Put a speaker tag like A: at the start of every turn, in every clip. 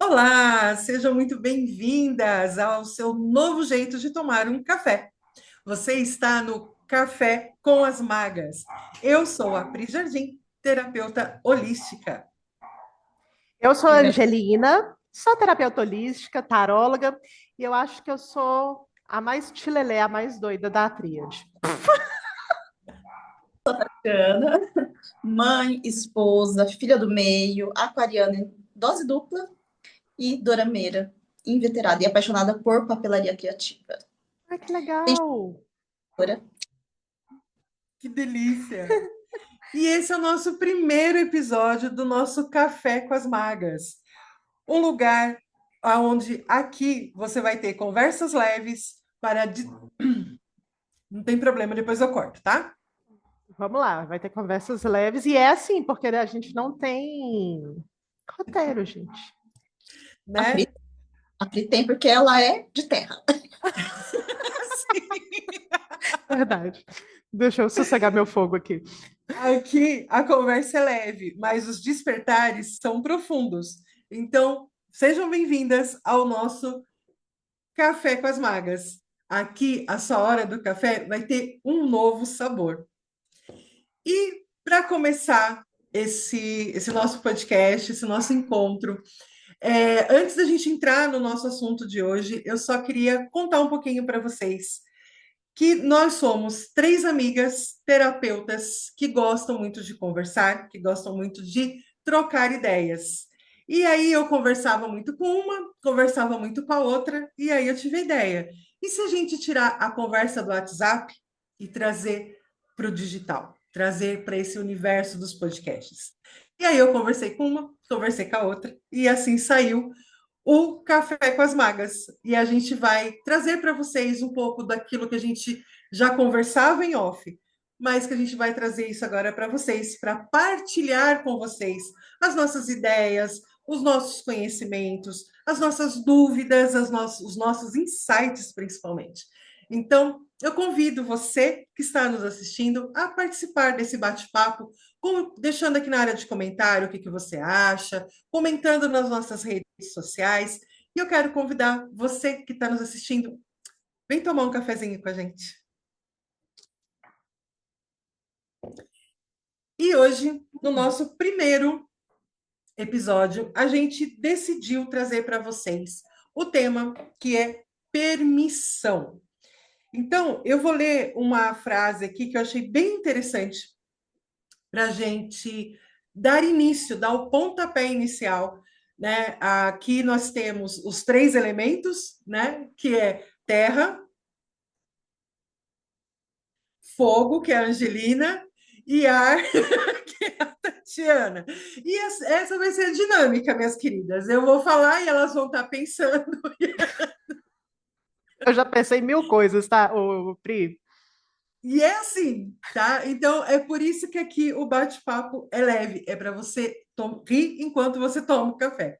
A: Olá, sejam muito bem-vindas ao seu novo jeito de tomar um café. Você está no Café com as Magas. Eu sou a Pri Jardim, terapeuta holística.
B: Eu sou a
A: E
B: Angelina, sou terapeuta holística, taróloga, e eu acho que eu sou a mais tilelé, a mais doida da tríade.
C: Ana, mãe, esposa, filha do meio, aquariana em dose dupla e dorameira, inveterada e apaixonada por papelaria criativa.
B: Ai, que legal!
C: Agora,
A: que delícia! E esse é o nosso primeiro episódio do nosso Café com as Magas. Um lugar onde aqui você vai ter conversas leves para... Não tem problema, depois eu corto, tá?
B: Vamos lá, vai ter conversas leves, e é assim, porque a gente não tem roteiro, gente.
C: a Pri,
A: Né?
C: a Pri tem porque ela é de terra.
B: Verdade. Deixa eu sossegar meu fogo aqui.
A: Aqui a conversa é leve, mas os despertares são profundos. Então, sejam bem-vindas ao nosso Café com as Magas. Aqui, a sua hora do café vai ter um novo sabor. E para começar esse nosso podcast, esse nosso encontro, antes da gente entrar no nosso assunto de hoje, eu só queria contar um pouquinho para vocês que nós somos três amigas terapeutas que gostam muito de conversar, que gostam muito de trocar ideias. E aí eu conversava muito com uma, conversava muito com a outra, e aí eu tive a ideia. E se a gente tirar a conversa do WhatsApp e trazer para o digital, trazer para esse universo dos podcasts? E aí eu conversei com uma, conversei com a outra, e assim saiu o Café com as Magas. E a gente vai trazer para vocês um pouco daquilo que a gente já conversava em off, mas que a gente vai trazer isso agora para vocês, para partilhar com vocês as nossas ideias, os nossos conhecimentos, as nossas dúvidas, os nossos insights, principalmente. Então, eu convido você que está nos assistindo a participar desse bate-papo, deixando aqui na área de comentário o que você acha, comentando nas nossas redes sociais. E eu quero convidar você que está nos assistindo, vem tomar um cafezinho com a gente. E hoje, no nosso primeiro episódio, a gente decidiu trazer para vocês o tema que é permissão. Então, eu vou ler uma frase aqui que eu achei bem interessante para a gente dar início, dar o pontapé inicial, né? Aqui nós temos os três elementos, né? Que é terra, fogo, que é a Angelina, e ar, que é a Tatiana. E essa vai ser a dinâmica, minhas queridas. Eu vou falar e elas vão estar pensando.
B: Eu já pensei em mil coisas, tá, Pri?
A: E é assim, tá? Então é por isso que aqui o bate-papo é leve, é para você rir enquanto você toma o café.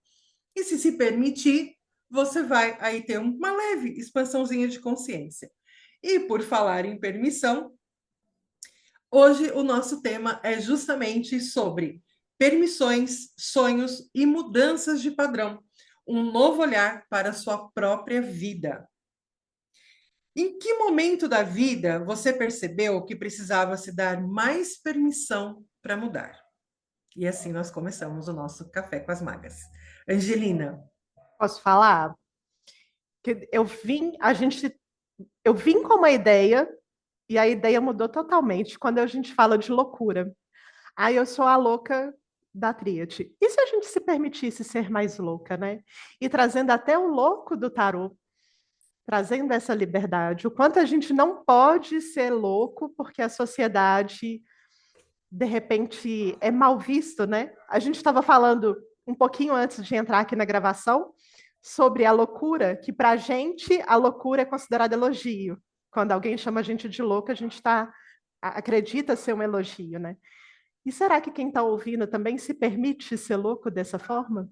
A: E se permitir, você vai aí ter uma leve expansãozinha de consciência. E por falar em permissão, hoje o nosso tema é justamente sobre permissões, sonhos e mudanças de padrão. Um novo olhar para a sua própria vida. Em que momento da vida você percebeu que precisava se dar mais permissão para mudar? E assim nós começamos o nosso Café com as Magas. Angelina.
B: Posso falar? Que eu vim com uma ideia, e a ideia mudou totalmente quando a gente fala de loucura. Aí eu sou a louca da tríade. E se a gente se permitisse ser mais louca, né? E trazendo até o louco do tarô, trazendo essa liberdade. O quanto a gente não pode ser louco porque a sociedade, de repente, é mal visto, né? A gente estava falando um pouquinho antes de entrar aqui na gravação sobre a loucura, que para a gente a loucura é considerada elogio. Quando alguém chama a gente de louca, a gente acredita ser um elogio, né? E será que quem está ouvindo também se permite ser louco dessa forma?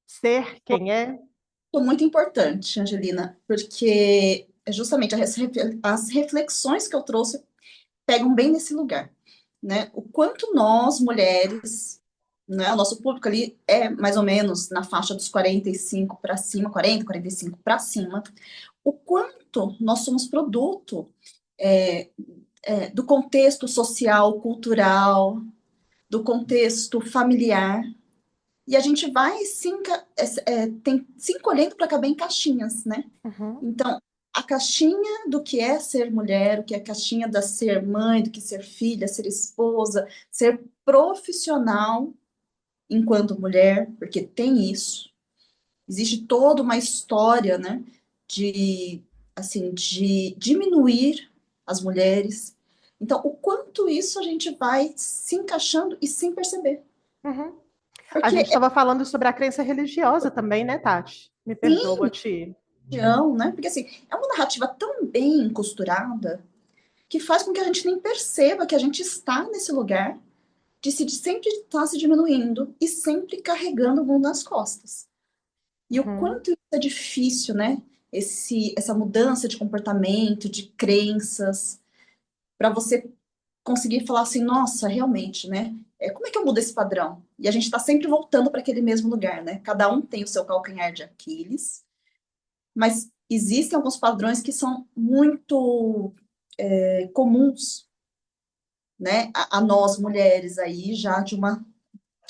B: Ser quem é?
C: muito importante, Angelina, porque é justamente as reflexões que eu trouxe pegam bem nesse lugar, né? O quanto nós, mulheres, né? O nosso público ali é mais ou menos na faixa dos 45 para cima, 40, 45 para cima. O quanto nós somos produto é, do contexto social, cultural, do contexto familiar, e a gente vai se encolhendo para caber em caixinhas, né?
B: Uhum,
C: Então, a caixinha do que é ser mulher, o que é a caixinha da ser mãe, do que ser filha, ser esposa, ser profissional enquanto mulher, porque tem isso. Existe toda uma história, né, de, assim, de diminuir as mulheres. Então, o quanto isso a gente vai se encaixando e sem perceber.
B: uhum. A
C: Porque
B: gente
C: é
B: estava falando sobre a crença religiosa também, né, Tati? Me perdoa,
C: sim,
B: Goti.
C: religião, né? Porque assim, é uma narrativa tão bem costurada que faz com que a gente nem perceba que a gente está nesse lugar de sempre estar se diminuindo e sempre carregando o mundo nas costas. E o
B: Uhum.
C: quanto isso é difícil, né? Essa mudança de comportamento, de crenças, para você conseguir falar assim, nossa, realmente, né? Como é que eu mudo esse padrão? E a gente está sempre voltando para aquele mesmo lugar, né? Cada um tem o seu calcanhar de Aquiles, mas existem alguns padrões que são muito comuns, né? A nós mulheres aí já de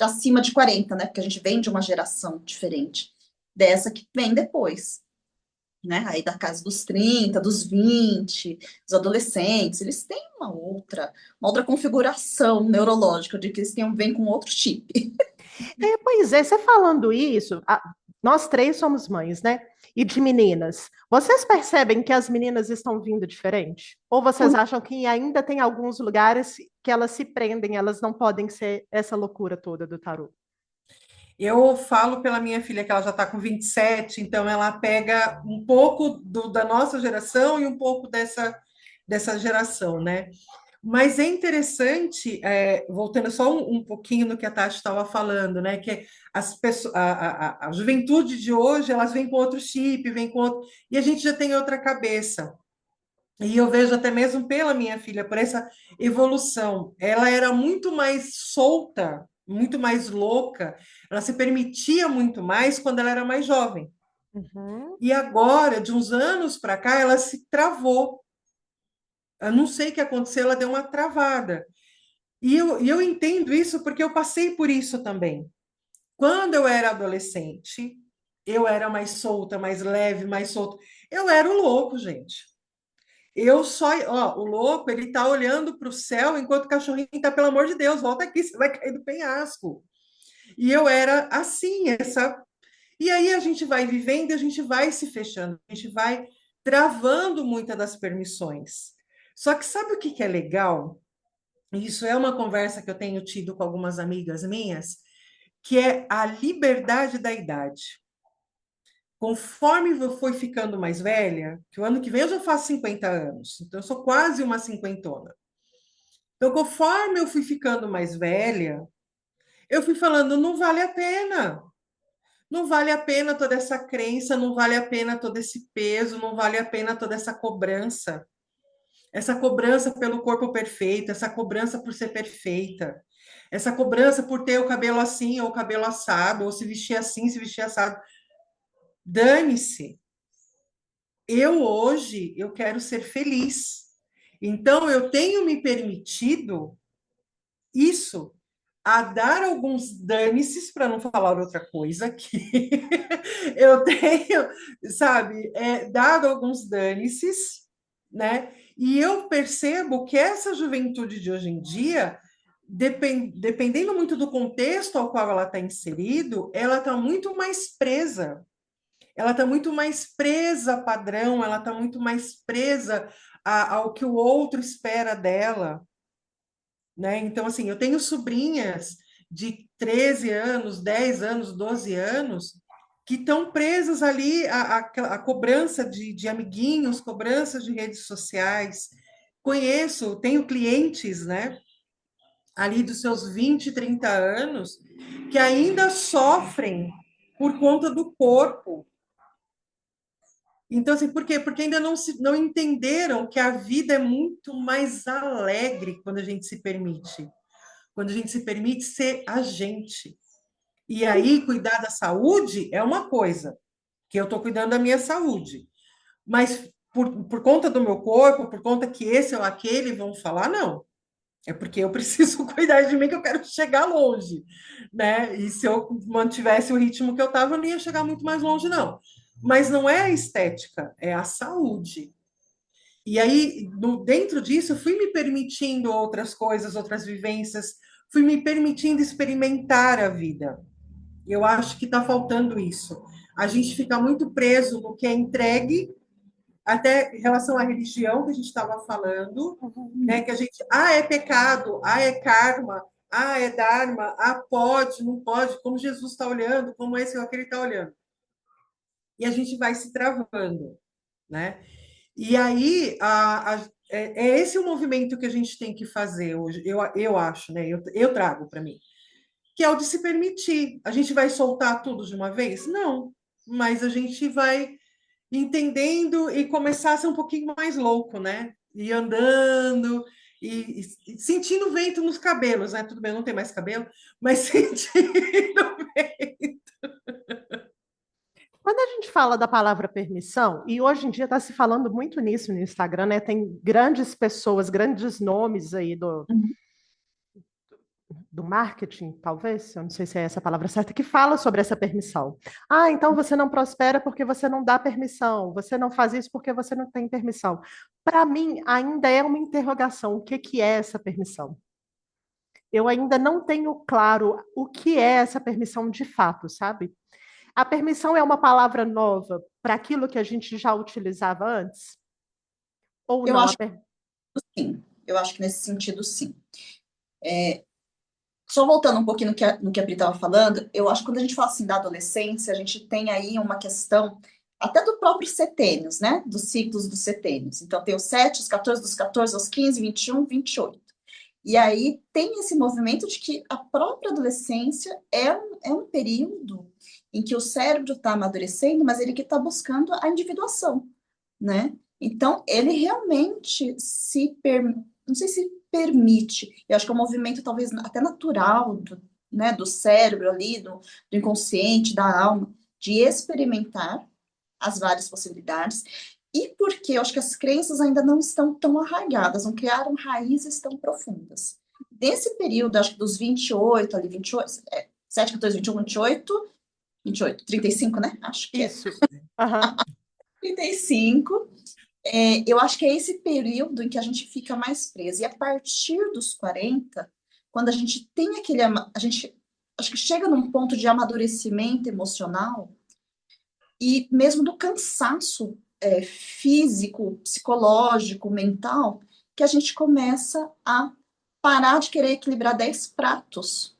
C: acima de 40, né? Porque a gente vem de uma geração diferente dessa que vem depois, né? Aí da casa dos 30, dos 20, os adolescentes, eles têm uma outra configuração neurológica, de que eles vêm com outro chip.
B: Pois é, você falando isso, nós três somos mães, né? E de meninas. Vocês percebem que as meninas estão vindo diferente? Ou vocês acham que ainda tem alguns lugares que elas se prendem, elas não podem ser essa loucura toda do tarô?
A: Eu falo pela minha filha que ela já está com 27, então ela pega um pouco da nossa geração e um pouco dessa geração, né? Mas é interessante, voltando só um pouquinho no que a Tati estava falando, né? Que as pessoas, a juventude de hoje, elas vêm com outro chip, vêm com outro, e a gente já tem outra cabeça. E eu vejo até mesmo pela minha filha, por essa evolução. Ela era muito mais solta, muito mais louca, ela se permitia muito mais quando ela era mais jovem.
B: Uhum,
A: E agora, de uns anos para cá, ela se travou. Eu não sei o que aconteceu, ela deu uma travada. E eu entendo isso porque eu passei por isso também. Quando eu era adolescente, eu era mais solta, mais leve, mais solta. Eu era o louco, gente. Eu só, ó, o louco, ele tá olhando para o céu enquanto o cachorrinho tá, pelo amor de Deus, volta aqui, você vai cair do penhasco. E eu era assim, essa. E aí a gente vai vivendo, a gente vai se fechando, a gente vai travando muitas das permissões. Só que sabe o que que é legal? Isso é uma conversa que eu tenho tido com algumas amigas minhas, que é a liberdade da idade. Conforme eu fui ficando mais velha, que o ano que vem eu já faço 50 anos, então eu sou quase uma cinquentona. Então, conforme eu fui ficando mais velha, eu fui falando, não vale a pena. Não vale a pena toda essa crença, não vale a pena todo esse peso, não vale a pena toda essa cobrança. Essa cobrança pelo corpo perfeito, essa cobrança por ser perfeita, essa cobrança por ter o cabelo assim ou o cabelo assado, ou se vestir assim, se vestir assado. Dane-se. Eu hoje eu quero ser feliz. Então eu tenho me permitido isso, a dar alguns dane-se, para não falar outra coisa, que eu tenho, sabe, dado alguns dane-se, né? E eu percebo que essa juventude de hoje em dia, dependendo muito do contexto ao qual ela está inserido, ela está muito mais presa. Ela está muito mais presa a padrão, ela está muito mais presa ao que o outro espera dela, né? Então, assim, eu tenho sobrinhas de 13 anos, 10 anos, 12 anos, que estão presas ali à cobrança de amiguinhos, cobrança de redes sociais. Conheço, tenho clientes, né, ali dos seus 20, 30 anos, que ainda sofrem por conta do corpo. Então, assim, por quê? Porque ainda não entenderam que a vida é muito mais alegre quando a gente se permite. quando a gente se permite ser a gente. E aí, cuidar da saúde é uma coisa, que eu estou cuidando da minha saúde. Mas por conta do meu corpo, por conta que esse ou aquele vão falar, não. É porque eu preciso cuidar de mim, que eu quero chegar longe, né? E se eu mantivesse o ritmo que eu estava, eu não ia chegar muito mais longe, não. Mas não é a estética, é a saúde. E aí, dentro disso, eu fui me permitindo outras coisas, outras vivências, fui me permitindo experimentar a vida. Eu acho que está faltando isso. A gente fica muito preso no que é entregue, até em relação à religião que a gente estava falando, né? Que a gente, é pecado, é karma, é dharma, pode, não pode, como Jesus está olhando, como esse ou aquele está olhando. E a gente vai se travando, né? E aí, é esse o movimento que a gente tem que fazer hoje, eu acho, né? Eu trago para mim, que é o de se permitir. A gente vai soltar tudo de uma vez? Não, mas a gente vai entendendo e começar a ser um pouquinho mais louco, né? E andando e sentindo o vento nos cabelos, né? Tudo bem, não tem mais cabelo, mas sentindo.
B: Quando a gente fala da palavra permissão, e hoje em dia está se falando muito nisso no Instagram, né? Tem grandes pessoas, grandes nomes aí
C: Uhum.
B: do marketing, talvez, eu não sei se é essa a palavra certa, que fala sobre essa permissão. Ah, então você não prospera porque você não dá permissão, você não faz isso porque você não tem permissão. Para mim, ainda é uma interrogação, o que que é essa permissão? Eu ainda não tenho claro o que é essa permissão de fato, sabe? A permissão é uma palavra nova para aquilo que a gente já utilizava antes? Ou
C: Eu
B: não?
C: acho que sim, eu acho que nesse sentido, sim. Só voltando um pouquinho no que a Pri estava falando, eu acho que quando a gente fala assim da adolescência, a gente tem aí uma questão até do próprio setênios, né? Dos ciclos dos setênios. Então, tem os 7, os 14, dos 14 aos 15, 21, 28. E aí tem esse movimento de que a própria adolescência é um período em que o cérebro está amadurecendo, mas ele que está buscando a individuação, né? Então, ele realmente não sei se permite, eu acho que é um movimento talvez até natural né, do cérebro ali, do inconsciente, da alma, de experimentar as várias possibilidades, e porque eu acho que as crenças ainda não estão tão arraigadas, não criaram raízes tão profundas. Nesse período, acho que dos 28, ali, 28, 7, 14, 21, 28, 35, né? Acho que é.
B: Isso. Aham.
C: 35, eu acho que é esse período em que a gente fica mais preso. E a partir dos 40, quando a gente tem a gente acho que chega num ponto de amadurecimento emocional e mesmo do cansaço físico, psicológico, mental, que a gente começa a parar de querer equilibrar 10 pratos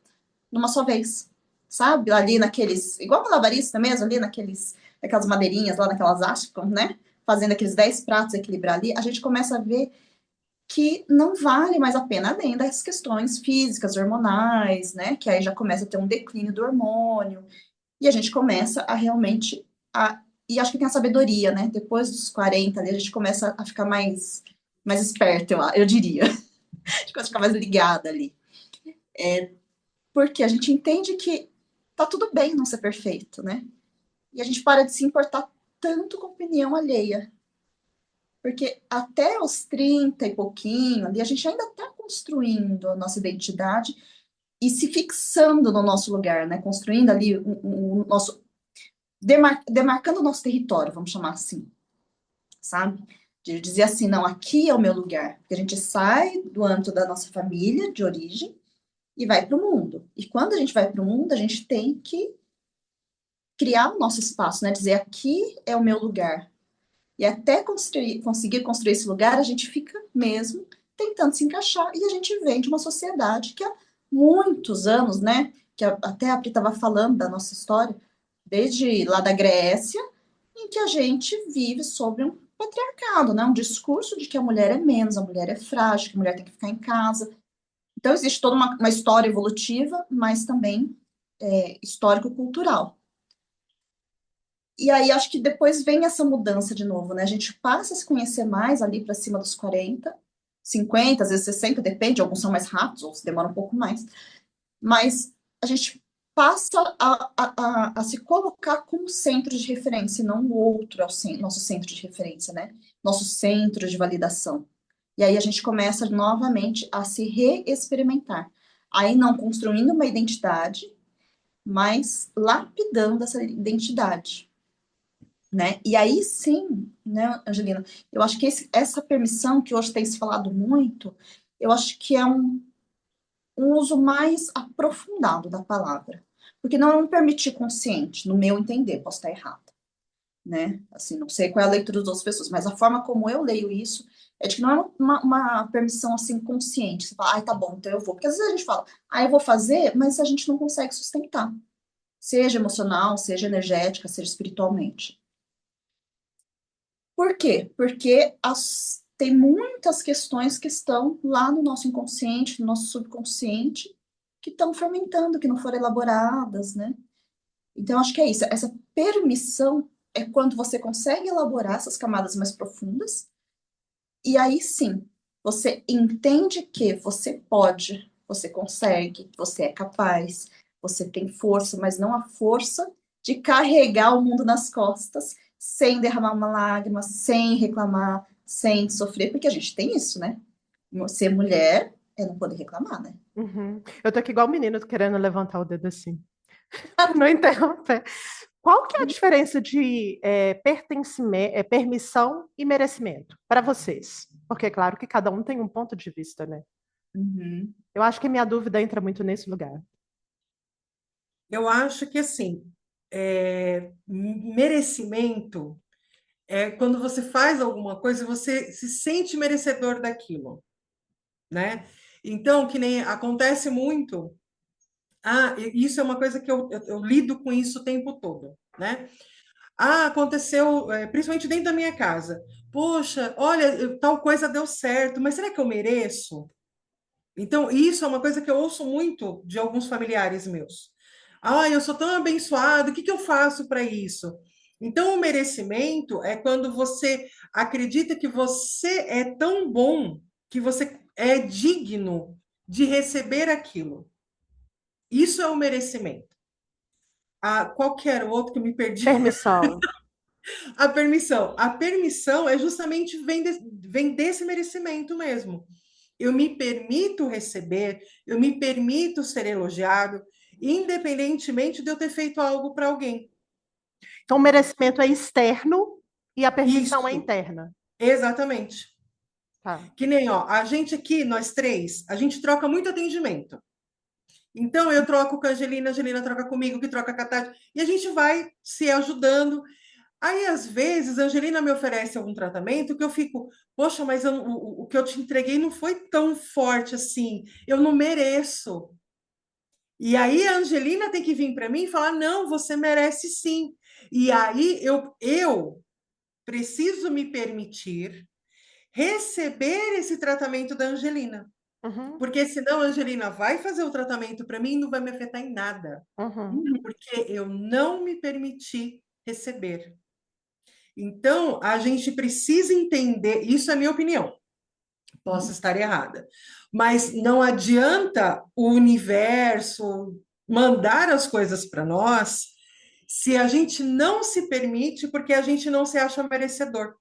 C: numa só vez, sabe? Ali naqueles, igual malabarista mesmo, ali naquelas madeirinhas, lá naquelas hastes, né? Fazendo aqueles 10 pratos equilibrar ali, a gente começa a ver que não vale mais a pena, além das questões físicas, hormonais, né? Que aí já começa a ter um declínio do hormônio, e a gente começa a realmente e acho que tem a sabedoria, né? Depois dos 40 ali, a gente começa a ficar mais esperto, eu diria. A gente começa a ficar mais ligada ali. Porque a gente entende que tá tudo bem não ser perfeito, né? E a gente para de se importar tanto com a opinião alheia. Porque até os 30 e pouquinho ali, a gente ainda está construindo a nossa identidade e se fixando no nosso lugar, né? Construindo ali o nosso. Demarcando o nosso território, vamos chamar assim, sabe? De dizer assim, não, aqui é o meu lugar. Porque a gente sai do âmbito da nossa família de origem e vai para o mundo. E quando a gente vai para o mundo, a gente tem que criar o nosso espaço, né? Dizer aqui é o meu lugar. E até conseguir construir esse lugar, a gente fica mesmo tentando se encaixar. E a gente vem de uma sociedade que há muitos anos, né? Que até a Pri estava falando da nossa história, desde lá da Grécia, em que a gente vive sobre um patriarcado, né? Um discurso de que a mulher é menos, a mulher é frágil, que a mulher tem que ficar em casa. Então, existe toda uma história evolutiva, mas também histórico-cultural. E aí, acho que depois vem essa mudança de novo, né? A gente passa a se conhecer mais ali para cima dos 40, 50, às vezes 60, depende, alguns são mais rápidos, outros demoram um pouco mais. Mas a gente passa a se colocar como centro de referência, e não o outro é o nosso centro de referência, né? Nosso centro de validação. E aí a gente começa novamente a se reexperimentar. Aí não construindo uma identidade, mas lapidando essa identidade, né? E aí sim, né, Angelina, eu acho que essa permissão que hoje tem se falado muito, eu acho que é um uso mais aprofundado da palavra. Porque não é um permitir consciente, no meu entender, posso estar errada, né? Assim, não sei qual é a leitura das outras pessoas, mas a forma como eu leio isso é de que não é uma permissão assim consciente. Você fala, ai, tá bom, então eu vou. Porque às vezes a gente fala, ah, eu vou fazer, mas a gente não consegue sustentar. Seja emocional, seja energética, seja espiritualmente. Por quê? Porque tem muitas questões que estão lá no nosso inconsciente, no nosso subconsciente, que estão fermentando, que não foram elaboradas, né? Então, acho que é isso. Essa permissão é quando você consegue elaborar essas camadas mais profundas, e aí sim, você entende que você pode, você consegue, você é capaz, você tem força, mas não a força de carregar o mundo nas costas sem derramar uma lágrima, sem reclamar, sem sofrer, porque a gente tem isso, né? Ser mulher é não poder reclamar, né?
B: Uhum. Eu tô aqui igual o menino querendo levantar o dedo assim. Não interromper. Qual que é a diferença de pertencimento, permissão e merecimento para vocês? Porque é claro que cada um tem um ponto de vista, né?
C: Uhum.
B: Eu acho que minha dúvida entra muito nesse lugar.
A: Eu acho que assim, merecimento é quando você faz alguma coisa e você se sente merecedor daquilo, né? Então, que nem acontece muito. Ah, isso é uma coisa que eu lido com isso o tempo todo, né? Ah, aconteceu, principalmente dentro da minha casa. Poxa, olha, tal coisa deu certo, mas será que eu mereço? Então, isso é uma coisa que eu ouço muito de alguns familiares meus. Ah, eu sou tão abençoado, o que que eu faço para isso? Então, o merecimento é quando você acredita que você é tão bom que você é digno de receber aquilo. Isso é o merecimento. Ah, qual que era o outro que eu me perdi?
B: Permissão.
A: A permissão. A permissão é justamente vem desse merecimento mesmo. Eu me permito receber, eu me permito ser elogiado, independentemente de eu ter feito algo para alguém.
B: Então, o merecimento é externo e a permissão é
A: Isso,
B: interna.
A: exatamente.
B: Tá.
A: Que nem, ó, a gente aqui, nós três, a gente troca muito atendimento. Então, eu troco com a Angelina troca comigo, que troca com a Tati, e a gente vai se ajudando. Aí, às vezes, a Angelina me oferece algum tratamento que eu fico, poxa, mas o que eu te entreguei não foi tão forte assim, eu não mereço. E aí a Angelina tem que vir para mim e falar, não, você merece sim. E aí eu preciso me permitir receber esse tratamento da Angelina.
B: Uhum,
A: Porque senão a Angelina vai fazer o tratamento para mim e não vai me afetar em nada.
B: uhum.
A: Porque eu não me permiti receber. Então, a gente precisa entender, isso é a minha opinião, posso estar errada, mas não adianta o universo mandar as coisas para nós se a gente não se permite, porque a gente não se acha merecedor.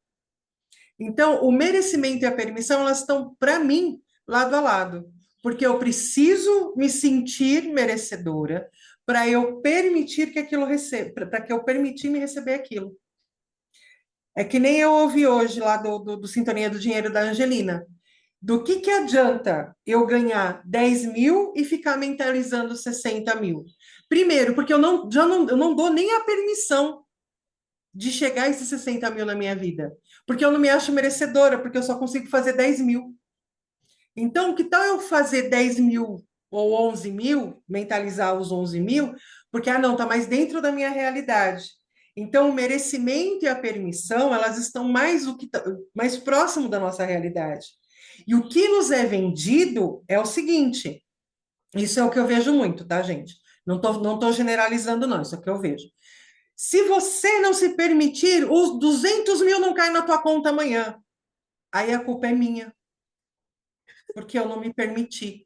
A: Então, o merecimento e a permissão, elas estão, para mim, lado a lado, porque eu preciso me sentir merecedora para eu permitir que aquilo receba, para que eu permitir me receber aquilo. É que nem eu ouvi hoje lá do Sintonia do Dinheiro da Angelina. Do que adianta eu ganhar 10 mil e ficar mentalizando 60 mil? Primeiro, porque eu não dou nem a permissão de chegar a esses 60 mil na minha vida. Porque eu não me acho merecedora, porque eu só consigo fazer 10 mil. Então, que tal eu fazer 10 mil ou 11 mil, mentalizar os 11 mil, porque, não, está mais dentro da minha realidade. Então, o merecimento e a permissão, elas estão mais próximo da nossa realidade. E o que nos é vendido é o seguinte, isso é o que eu vejo muito, tá, gente? Não tô generalizando, não, isso é o que eu vejo. Se você não se permitir, os 200 mil não caem na tua conta amanhã. Aí a culpa é minha. porque eu não me permiti.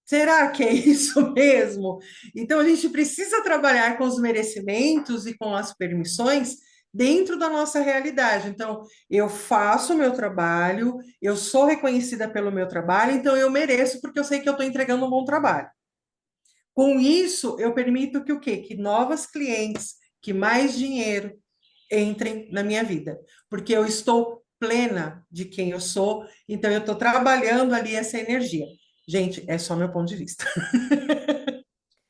A: Será que é isso mesmo? Então, a gente precisa trabalhar com os merecimentos e com as permissões dentro da nossa realidade. Então, eu faço o meu trabalho, eu sou reconhecida pelo meu trabalho, então eu mereço porque eu sei que eu estou entregando um bom trabalho. Com isso, eu permito que o quê? Que novas clientes, que mais dinheiro entrem na minha vida, porque eu estou plena de quem eu sou, então eu estou trabalhando ali essa energia. Gente, é só meu ponto de vista.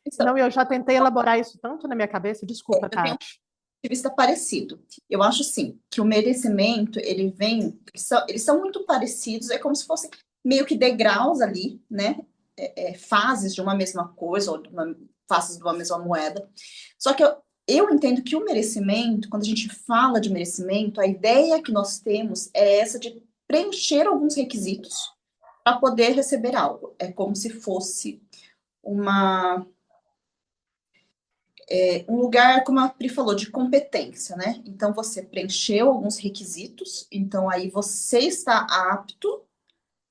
C: Então,
B: Não, eu já tentei elaborar isso tanto na minha cabeça. Desculpa,
C: eu tenho um ponto
B: Tati.
C: de vista parecido. Eu acho, sim, que o merecimento, ele vem, eles são muito parecidos, é como se fossem meio que degraus ali, né? Fases de uma mesma coisa, ou faces de uma mesma moeda. Só que eu entendo que o merecimento, quando a gente fala de merecimento, a ideia que nós temos é essa de preencher alguns requisitos para poder receber algo. É como se fosse uma, um lugar, como a Pri falou, de competência, né? Então, você preencheu alguns requisitos, então aí você está apto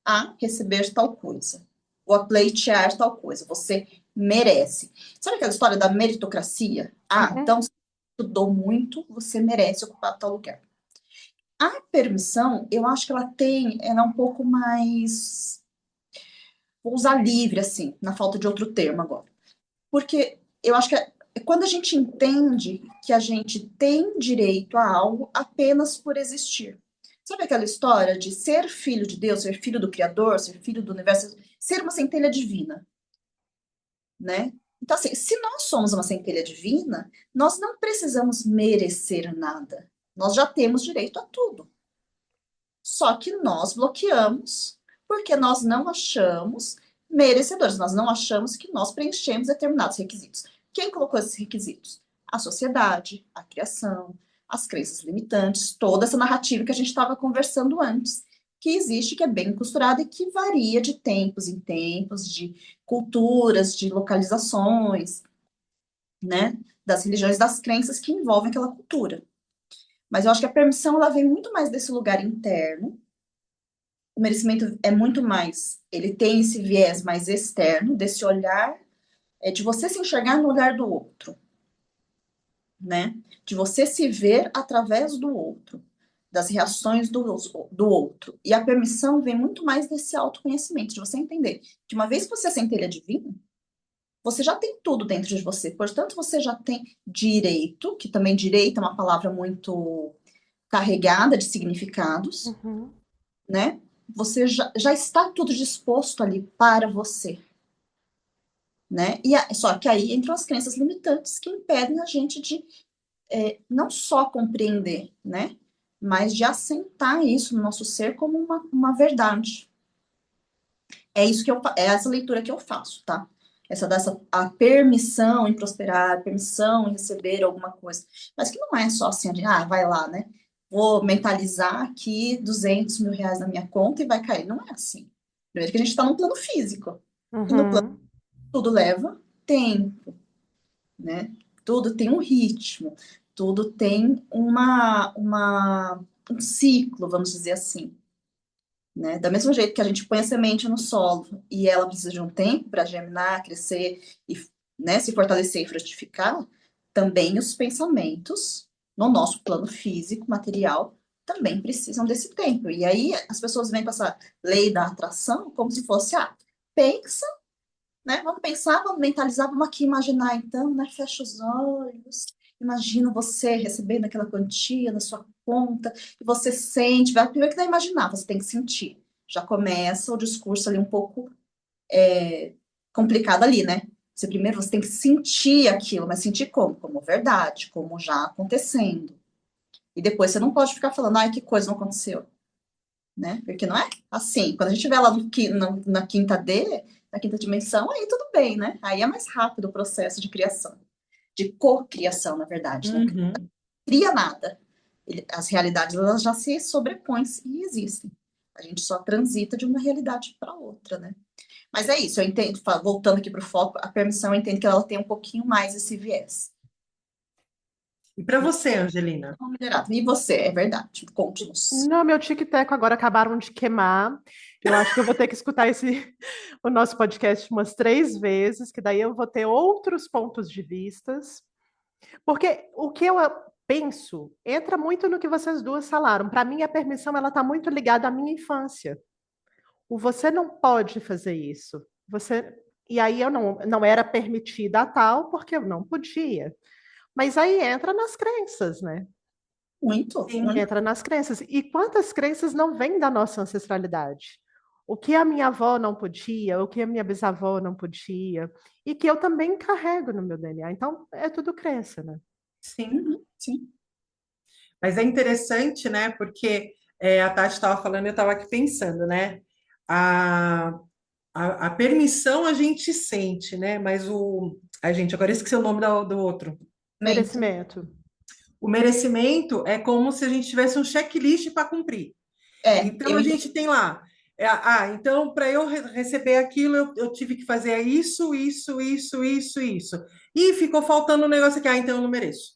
C: a receber tal coisa, ou a pleitear tal coisa, você merece. Sabe aquela história da meritocracia? Ah,
B: Uhum.
C: então, se você estudou muito, você merece ocupar tal lugar. A permissão, eu acho que ela é um pouco mais, vou usar livre, assim, na falta de outro termo agora. Porque eu acho que quando a gente entende que a gente tem direito a algo apenas por existir. Sabe aquela história de ser filho de Deus, ser filho do Criador, ser filho do universo, ser uma centelha divina, né? Então, assim, se nós somos uma centelha divina, nós não precisamos merecer nada. Nós já temos direito a tudo. Só que nós bloqueamos porque nós não achamos merecedores, nós não achamos que nós preenchemos determinados requisitos. Quem colocou esses requisitos? A sociedade, a criação, as crenças limitantes, toda essa narrativa que a gente estava conversando antes, que existe, que é bem costurada e que varia de tempos em tempos, de culturas, de localizações, né? Das religiões, das crenças que envolvem aquela cultura. Mas eu acho que a permissão ela vem muito mais desse lugar interno. O merecimento é muito mais, ele tem esse viés mais externo, desse olhar, de você se enxergar no olhar do outro, né? De você se ver através do outro, das reações do outro. E a permissão vem muito mais desse autoconhecimento, de você entender que uma vez que você é centelha divina, você já tem tudo dentro de você. Portanto, você já tem direito, que também direito é uma palavra muito carregada de significados,
B: Uhum.
C: né? Você já está tudo disposto ali para você, né? Só que aí entram as crenças limitantes que impedem a gente de não só compreender, né? Mas de assentar isso no nosso ser como uma verdade. É isso que é essa leitura que eu faço, tá? Dessa a permissão em prosperar, a permissão em receber alguma coisa. Mas que não é só assim, vai lá, né? Vou mentalizar aqui R$ 200.000 na minha conta e vai cair. Não é assim. Primeiro que a gente está num plano físico. E no plano
B: Uhum.
C: tudo leva tempo, né? Tudo tem um ritmo, tudo tem um ciclo, vamos dizer assim. Né? Da mesmo jeito que a gente põe a semente no solo e ela precisa de um tempo para germinar, crescer e, né, se fortalecer e frutificar, também os pensamentos no nosso plano físico, material, também precisam desse tempo. E aí as pessoas vêm com essa lei da atração como se fosse, pensa, né? Vamos pensar, vamos mentalizar, vamos aqui imaginar então, né? Fecha os olhos, imagina você recebendo aquela quantia na sua conta, e você sente, primeiro que não é imaginar, você tem que sentir. Já começa o discurso ali um pouco complicado ali, né? Você tem que sentir aquilo, mas sentir como? Como verdade, como já acontecendo. E depois você não pode ficar falando, ai, que coisa não aconteceu, né? Porque não é assim. Quando a gente estiver lá na quinta D, na quinta dimensão, aí tudo bem, né? Aí é mais rápido o processo de criação, de cocriação, na verdade, né? Porque
A: Uhum.
C: não cria nada. As realidades elas já se sobrepõem e existem. A gente só transita de uma realidade para outra, né? Mas é isso, eu entendo, voltando aqui para o foco, a permissão eu entendo que ela tem um pouquinho mais esse viés.
A: E para você, Angelina?
C: Então, melhorado. E você, é verdade. Conte-nos.
B: Não, meu tic-tac agora acabaram de queimar. Eu acho que eu vou ter que escutar o nosso podcast umas 3 vezes, que daí eu vou ter outros pontos de vistas. Porque o que eu penso entra muito no que vocês duas falaram. Para mim, a permissão ela está muito ligada à minha infância. O você não pode fazer isso. Você e aí eu não era permitida a tal porque eu não podia. Mas aí entra nas crenças, né?
C: Muito,
A: Sim,
C: muito.
B: Entra nas crenças. E quantas crenças não vêm da nossa ancestralidade? O que a minha avó não podia, o que a minha bisavó não podia, e que eu também carrego no meu DNA. Então, é tudo crença, né?
A: sim.
C: Sim.
A: Mas é interessante, né? Porque a Tati estava falando, eu estava aqui pensando, né? A, a permissão a gente sente, né? Mas a gente, agora eu esqueci o nome do outro.
C: Mento.
B: Merecimento.
A: O merecimento é como se a gente tivesse um checklist para cumprir.
C: É,
A: Então
C: eu
A: a
C: entendo.
A: gente tem lá. Então para eu receber aquilo, eu tive que fazer isso, isso, isso, isso, isso. E ficou faltando um negócio aqui, então eu não mereço.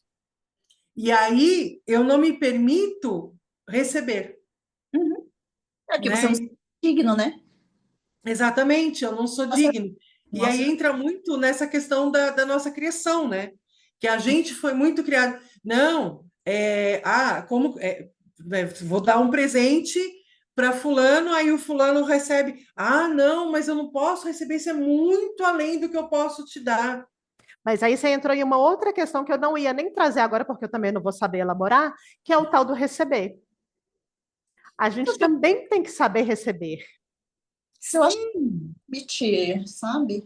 A: E aí eu não me permito receber,
C: Uhum. É que você não
A: né?
C: é digno, né?
A: Exatamente, eu não sou
C: Nossa,
A: digno. E aí
C: nossa,
A: entra muito nessa questão da nossa criação, né? Que a gente foi muito criado. Não, vou dar um presente para fulano, aí o fulano recebe. Ah, não, mas eu não posso receber, isso é muito além do que eu posso te dar.
B: Mas aí você entrou em uma outra questão que eu não ia nem trazer agora, porque eu também não vou saber elaborar, que é o tal do receber. A gente também tem que saber receber.
C: eu acho que
A: Sim,
C: permitir, sabe?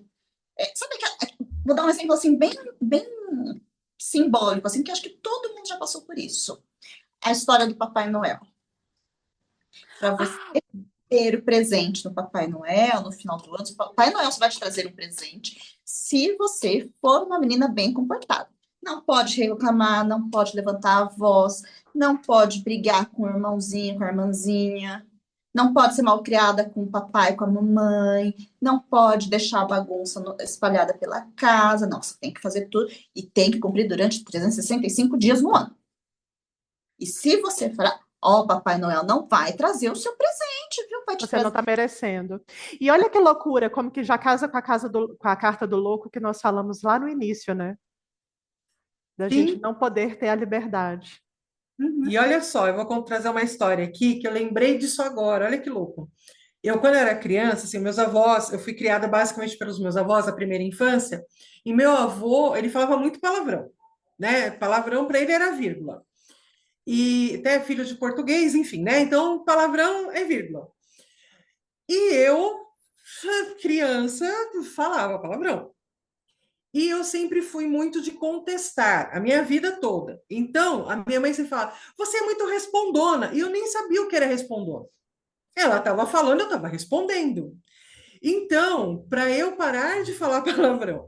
C: Sabe que, vou dar um exemplo assim, bem simbólico, assim, que acho que todo mundo já passou por isso. A história do Papai Noel. Para você
B: Ah,
C: ter o presente no Papai Noel, no final do ano, o Papai Noel só vai te trazer um presente se você for uma menina bem comportada. Não pode reclamar, não pode levantar a voz, não pode brigar com o irmãozinho, com a irmãzinha, não pode ser mal criada com o papai, com a mamãe, não pode deixar a bagunça espalhada pela casa, não, você tem que fazer tudo e tem que cumprir durante 365 dias no ano. E se você falar, ó, Papai Noel não vai trazer o seu presente, viu? Vai te
B: você não
C: trazer.
B: está merecendo. E olha que loucura, como que já casa com com a carta do louco que nós falamos lá no início, né? Da gente
A: sim.
B: não poder ter a liberdade.
C: Uhum.
A: E olha só, eu vou trazer uma história aqui que eu lembrei disso agora. Olha que louco. Eu, quando era criança, assim, meus avós, eu fui criada basicamente pelos meus avós, a primeira infância, e meu avô, ele falava muito palavrão, né? Palavrão para ele era vírgula. E até filho de português, enfim, né? Então, palavrão é vírgula. E eu, criança, falava palavrão. E eu sempre fui muito de contestar, a minha vida toda. Então, a minha mãe sempre falava, você é muito respondona. E eu nem sabia o que era respondona. Ela estava falando, eu estava respondendo. Então, para eu parar de falar palavrão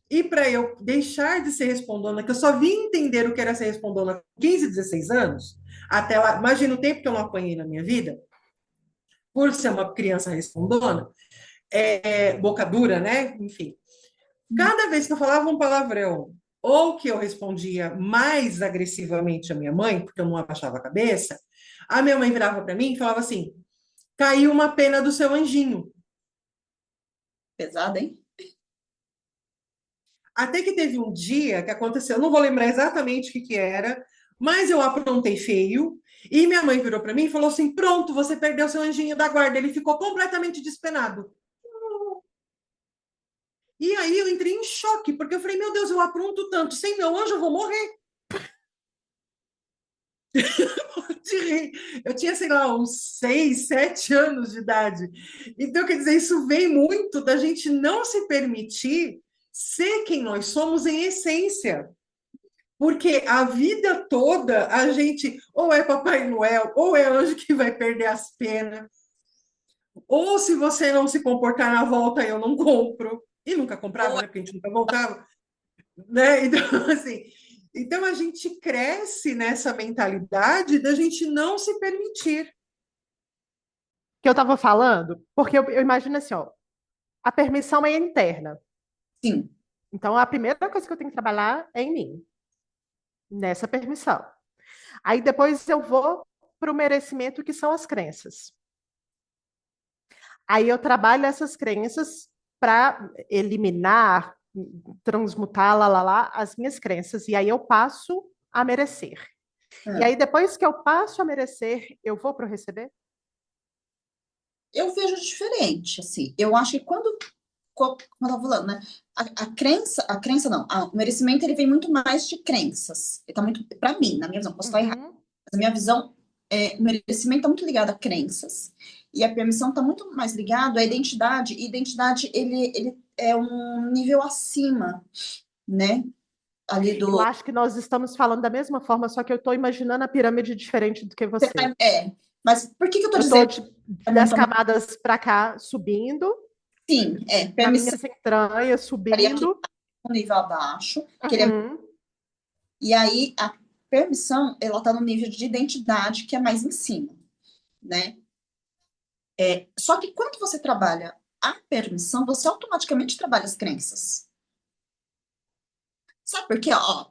A: e para eu deixar de ser respondona, que eu só vim entender o que era ser respondona com 15, 16 anos, até lá, imagina o tempo que eu não apanhei na minha vida, por ser uma criança respondona, boca dura, né? Enfim, cada vez que eu falava um palavrão ou que eu respondia mais agressivamente à minha mãe, porque eu não abaixava a cabeça, a minha mãe virava para mim e falava assim: caiu uma pena do seu anjinho.
C: Pesada, hein?
A: Até que teve um dia que aconteceu, eu não vou lembrar exatamente o que era, mas eu aprontei feio. E minha mãe virou para mim e falou assim: pronto, você perdeu seu anjinho da guarda. Ele ficou completamente despenado. E aí eu entrei em choque, porque eu falei: meu Deus, eu apronto tanto, sem meu anjo eu vou morrer. De rir. Eu tinha, sei lá, uns 6, 7 anos de idade. Então, quer dizer, isso vem muito da gente não se permitir ser quem nós somos em essência. Porque a vida toda a gente ou é Papai Noel, ou é anjo que vai perder as penas, ou se você não se comportar na volta, eu não compro. E nunca comprava, né? Porque a gente nunca voltava, né? Então, assim, então a gente cresce nessa mentalidade da gente não se permitir.
B: Que eu estava falando, porque eu imagino assim, ó, a permissão é interna.
C: Sim.
B: Então, a primeira coisa que eu tenho que trabalhar é em mim. nessa permissão. Aí depois eu vou para o merecimento, que são as crenças. Aí eu trabalho essas crenças para eliminar, transmutar, as minhas crenças. E aí eu passo a merecer. E aí depois que eu passo a merecer, eu vou para o receber?
C: Eu vejo diferente, assim. Eu acho que como eu tava falando, né? A crença não, o merecimento ele vem muito mais de crenças. Ele tá muito, para mim, na minha visão, posso estar errado,
B: Uhum.
C: mas a minha visão o merecimento tá muito ligado a crenças e a permissão tá muito mais ligado à identidade. E identidade ele é um nível acima, né? Ali
B: Eu
C: do
B: acho que nós estamos falando da mesma forma, só que eu estou imaginando a pirâmide diferente do que você.
C: mas por que eu tô
B: Eu estou
C: dizendo é
B: das
C: muito
B: camadas para cá subindo,
C: sim,
B: na
C: permissão
B: minhas entranhas
C: estaria aqui
B: subindo.
C: no nível abaixo, que ele
B: Uhum.
C: e aí a permissão, ela tá no nível de identidade que é mais em cima, né? Só que quando você trabalha a permissão, você automaticamente trabalha as crenças. Sabe por quê? Ó,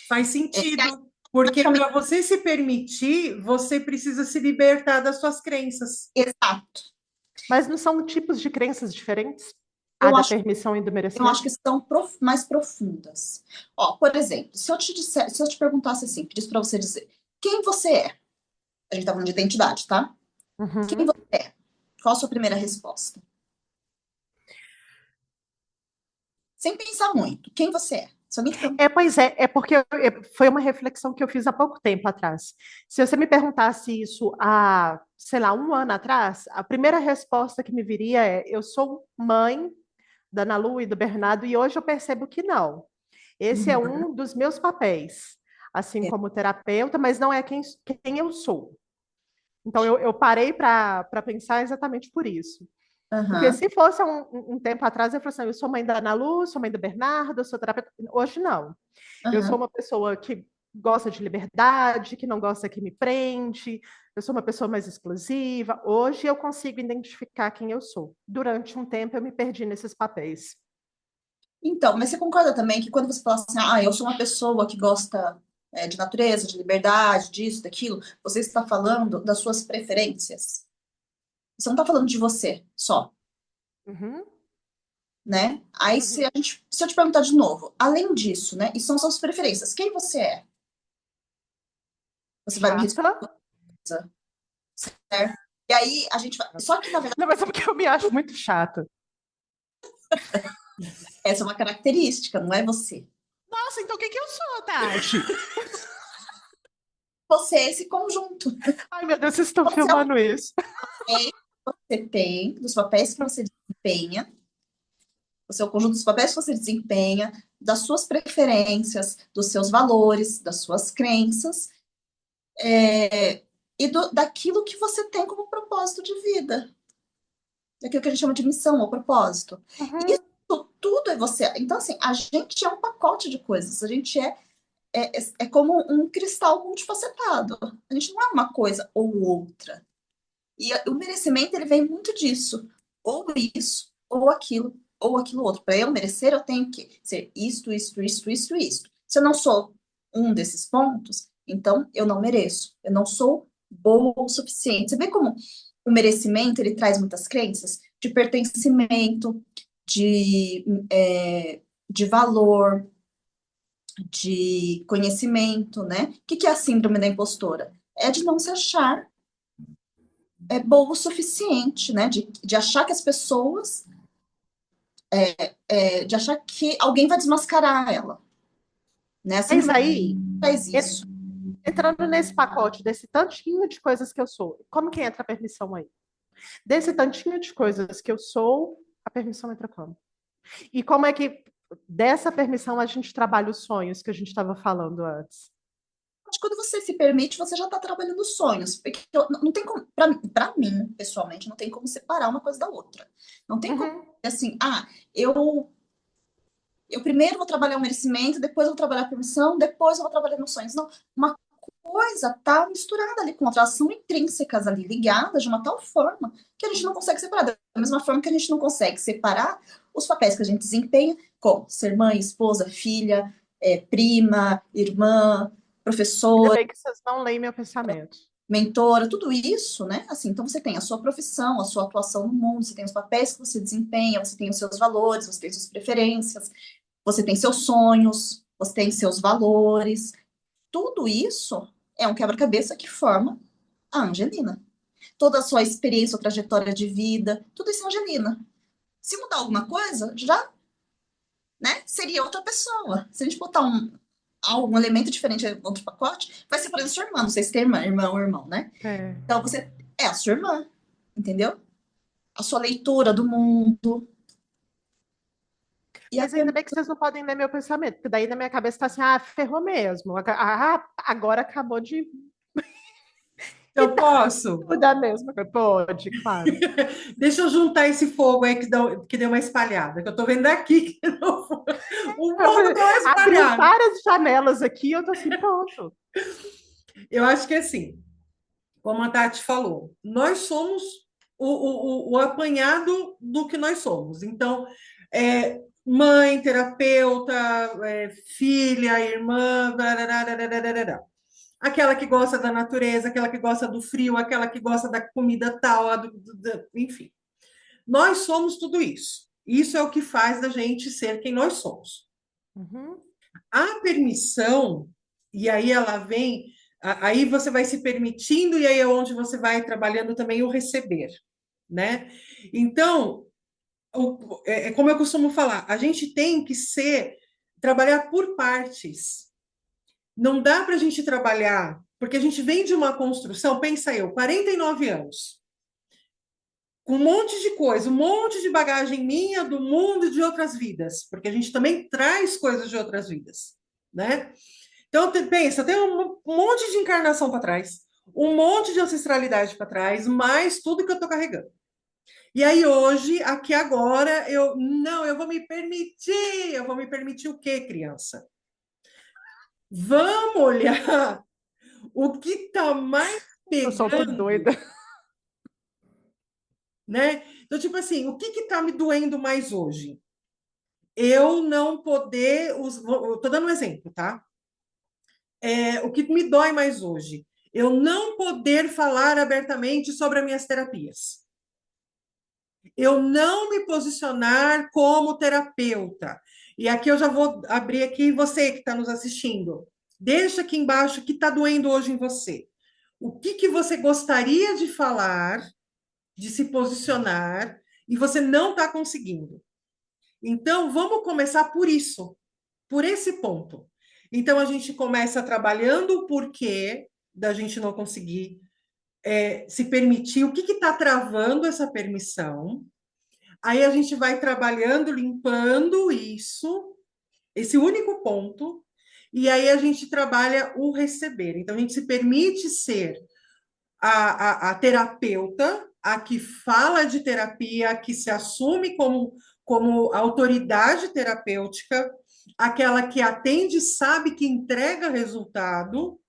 A: Faz sentido, porque
C: automaticamente,
A: para você se permitir, você precisa se libertar das suas crenças.
C: exato.
B: Mas não são tipos de crenças diferentes? A
C: Eu
B: da
C: acho,
B: permissão e do
C: eu acho
B: merecimento?
C: que são mais profundas. Ó, por exemplo, se eu te perguntasse assim, pedisse para você dizer quem você é, a gente tá falando de identidade, tá? Quem
B: Uhum.
C: você é? Qual a sua primeira resposta? Sem pensar muito. Quem você é? Se alguém te perguntar,
B: Pois é porque foi uma reflexão que eu fiz há pouco tempo atrás. Se você me perguntasse isso há, sei lá, um ano atrás, a primeira resposta que me viria é: eu sou mãe da Ana Lu e do Bernardo, e hoje eu percebo que não. Esse é
C: uhum,
B: um dos meus papéis, assim como terapeuta, mas não é quem eu sou. Então eu parei para pensar exatamente por isso. Porque
C: uhum,
B: se fosse um tempo atrás, eu falei assim: eu sou mãe da Ana Lu, sou mãe do Bernardo, sou terapeuta. Hoje não. Eu sou
C: uhum.
B: uma pessoa que gosta de liberdade, que não gosta que me prende, eu sou uma pessoa mais explosiva. Hoje eu consigo identificar quem eu sou. Durante um tempo eu me perdi nesses papéis.
C: Então, mas você concorda também que quando você fala assim, eu sou uma pessoa que gosta de natureza, de liberdade, disso, daquilo, você está falando das suas preferências. Você não está falando de você só,
B: Uhum,
C: né? Aí
B: uhum.
C: se eu te perguntar de novo, além disso, né? E são suas preferências, quem você é? Você vai me responder,
B: Chata.
C: certo? E aí a gente vai. Só que, na verdade,
B: Não, mas é porque eu me acho muito chata.
C: essa é uma característica, não é você.
B: Nossa, então o que que eu sou, Tati?
C: Você é esse conjunto.
B: Ai, meu Deus, vocês estão
C: Você é o
B: filmando isso.
C: que você tem, dos papéis que você desempenha, o seu conjunto dos papéis que você desempenha, das suas preferências, dos seus valores, das suas crenças, e daquilo que você tem como propósito de vida, daquilo que a gente chama de missão ou propósito.
B: Uhum.
C: Isso tudo é você. Então, assim, a gente é um pacote de coisas, a gente é como um cristal multifacetado. A gente não é uma coisa ou outra. E o merecimento, ele vem muito disso. Ou isso, ou aquilo outro. Para eu merecer, eu tenho que ser isto. Se eu não sou um desses pontos, então eu não mereço. Eu não sou boa o suficiente. Você vê como o merecimento, ele traz muitas crenças de pertencimento, de, de valor, de conhecimento, né? O que é a síndrome da impostora? É de não se achar boa o suficiente, né? De achar que as pessoas, de achar que alguém vai desmascarar ela, né? A
B: Mas
C: síndrome
B: aí,
C: faz
B: en-
C: isso.
B: entrando nesse pacote desse tantinho de coisas que eu sou, como que entra a permissão aí? Desse tantinho de coisas que eu sou, a permissão entra como? E como é que dessa permissão a gente trabalha os sonhos que a gente estava falando antes?
C: Mas quando você se permite, você já está trabalhando sonhos, porque não tem como, para mim, pessoalmente, não tem como separar uma coisa da outra. Não tem como,
B: Uhum.
C: assim, eu primeiro vou trabalhar o merecimento, depois eu vou trabalhar a permissão, depois eu vou trabalhar nos sonhos. Não, uma coisa tá misturada ali com outra, elas são intrínsecas ali, ligadas de uma tal forma que a gente não consegue separar. Da mesma forma que a gente não consegue separar os papéis que a gente desempenha, como ser mãe, esposa, filha, prima, irmã,
B: Ainda
C: professora,
B: bem que vocês não leem meu pensamento.
C: mentora, tudo isso, né? Assim, então você tem a sua profissão, a sua atuação no mundo, você tem os papéis que você desempenha, você tem os seus valores, você tem suas preferências, você tem seus sonhos, você tem seus valores. Tudo isso é um quebra-cabeça que forma a Angelina. Toda a sua experiência, sua trajetória de vida, tudo isso é Angelina. Se mudar alguma coisa, já, né, seria outra pessoa. Se a gente botar algum elemento diferente em outro pacote, vai ser, por exemplo, sua irmã. Não sei se tem irmã, irmão ou irmão, né?
B: É.
C: Então, você é a sua irmã, entendeu? A sua leitura do mundo. E
B: Mas
C: até
B: ainda bem que vocês não podem ler meu pensamento, porque daí na minha cabeça tá assim, ferrou mesmo. Agora acabou de
A: Eu posso?
B: mudar mesmo. Pode, claro.
A: Deixa eu juntar esse fogo aí que deu uma espalhada, que eu tô vendo aqui que o fogo deu uma
B: Abriu
A: espalhada.
B: várias janelas aqui, eu tô assim, pronto.
A: Eu acho que assim, como a Tati falou, nós somos o apanhado do que nós somos. Então, mãe, terapeuta, filha, irmã, bararararararara. Aquela que gosta da natureza, aquela que gosta do frio, aquela que gosta da comida tal, enfim. Nós somos tudo isso. Isso é o que faz da gente ser quem nós somos.
B: Uhum.
A: A permissão, e aí ela vem, aí você vai se permitindo, e aí é onde você vai trabalhando também o receber, né? Então, é como eu costumo falar, a gente tem que trabalhar por partes. Não dá para a gente trabalhar, porque a gente vem de uma construção, pensa eu, 49 anos, com um monte de coisa, um monte de bagagem minha, do mundo e de outras vidas, porque a gente também traz coisas de outras vidas, né? Então, pensa, tem um monte de encarnação para trás, um monte de ancestralidade para trás, mais tudo que eu estou carregando. E aí, hoje, aqui agora, eu vou me permitir o quê, criança? Vamos olhar o que está mais
B: Eu sou tudo
A: pegando,
B: doida.
A: né? Então, tipo assim, o que está me doendo mais hoje? Eu não poder. Estou dando um exemplo, tá? O que me dói mais hoje? Eu não poder falar abertamente sobre as minhas terapias. Eu não me posicionar como terapeuta. E aqui eu já vou abrir aqui você que está nos assistindo. Deixa aqui embaixo o que está doendo hoje em você. O que você gostaria de falar, de se posicionar, e você não está conseguindo. Então, vamos começar por isso, por esse ponto. Então, a gente começa trabalhando o porquê da gente não conseguir se permitir, o que está travando essa permissão. Aí a gente vai trabalhando, limpando isso, esse único ponto, e aí a gente trabalha o receber. Então, a gente se permite ser a terapeuta, a que fala de terapia, a que se assume como autoridade terapêutica, aquela que atende, sabe que entrega resultado,